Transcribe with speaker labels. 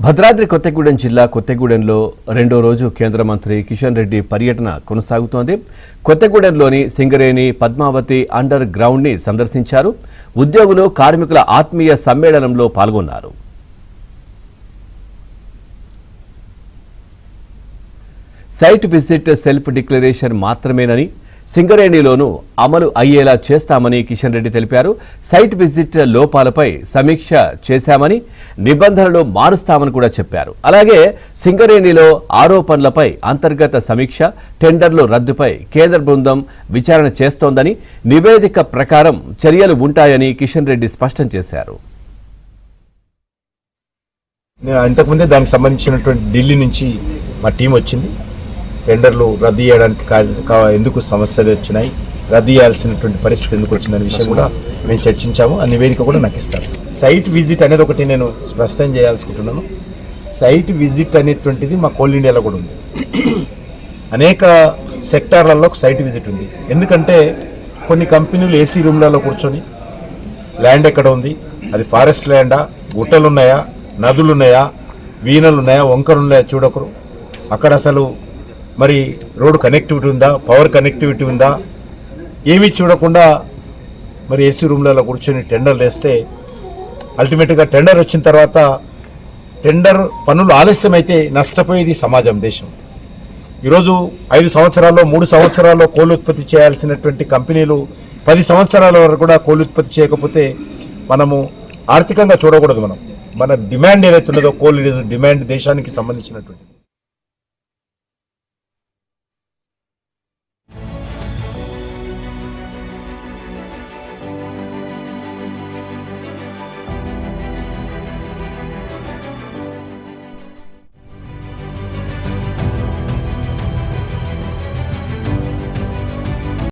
Speaker 1: భద్రాద్రి కొత్తగూడెం జిల్లా కొత్తగూడెంలో రెండో రోజు కేంద్ర మంత్రి కిషన్ రెడ్డి పర్యటన కొనసాగుతోంది. కొత్తగూడెంలోని సింగరేణి పద్మావతి అండర్ గ్రౌండ్ ని సందర్శించారు. ఉద్యోగులు కార్మికుల ఆత్మీయ సమ్మేళనంలో పాల్గొన్నారు. సైట్ విజిట్ సెల్ఫ్ డిక్లరేషన్ మాత్రమేనని, సింగరేణిలోనూ అమలు అయ్యేలా చేస్తామని కిషన్ రెడ్డి తెలిపారు. సైట్ విజిట్ లోపాలపై సమీక్ష చేశామని, నిబంధనలు మారుస్తామని కూడా చెప్పారు. అలాగే సింగరేణిలో ఆరోపణలపై అంతర్గత సమీక్ష, టెండర్లు రద్దుపై కేంద్ర బృందం విచారణ చేస్తోందని, నివేదిక ప్రకారం చర్యలు ఉంటాయని కిషన్ రెడ్డి స్పష్టం చేశారు.
Speaker 2: ఇంతకుముందే దానికి సంబంధించినటువంటి ఢిల్లీ నుంచి మా టీం వచ్చింది. టెండర్లు రద్దు చేయడానికి ఎందుకు సమస్యలు వచ్చినాయి, రద్దు చేయాల్సినటువంటి పరిస్థితి ఎందుకు వచ్చిందనే విషయం కూడా మేము చర్చించాము. ఆ నివేదిక కూడా నాకు ఇస్తాను. సైట్ విజిట్ అనేది ఒకటి నేను స్పష్టం చేయాలనుకుంటున్నాను. సైట్ విజిట్ అనేటువంటిది మా కోల్ ఇండియాలో కూడా ఉంది. అనేక సెక్టార్లలో సైట్ విజిట్ ఉంది. ఎందుకంటే కొన్ని కంపెనీలు ఏసీ రూమ్లలో కూర్చొని ల్యాండ్ ఎక్కడ ఉంది, అది ఫారెస్ట్ ల్యాండా, గుట్టలు ఉన్నాయా, నదులు ఉన్నాయా, వీణలు ఉన్నాయా, వంకలు ఉన్నాయా చూడకరు. అక్కడ అసలు మరి రోడ్ కనెక్టివిటీ ఉందా, పవర్ కనెక్టివిటీ ఉందా, ఏమీ చూడకుండా మరి ఏసీ రూమ్లలో కూర్చొని టెండర్లు వేస్తే అల్టిమేట్గా టెండర్ వచ్చిన తర్వాత టెండర్ పనులు ఆలస్యమైతే నష్టపోయేది సమాజం, దేశం. ఈరోజు 5 సంవత్సరాల్లో 3 సంవత్సరాల్లో కోళ్ళు ఉత్పత్తి చేయాల్సినటువంటి కంపెనీలు 10 సంవత్సరాల వరకు కూడా కోళ్ళు ఉత్పత్తి చేయకపోతే మనము ఆర్థికంగా చూడకూడదు. మన డిమాండ్ ఏదైతే ఉన్నదో కోళ్ళు డిమాండ్ దేశానికి సంబంధించినటువంటి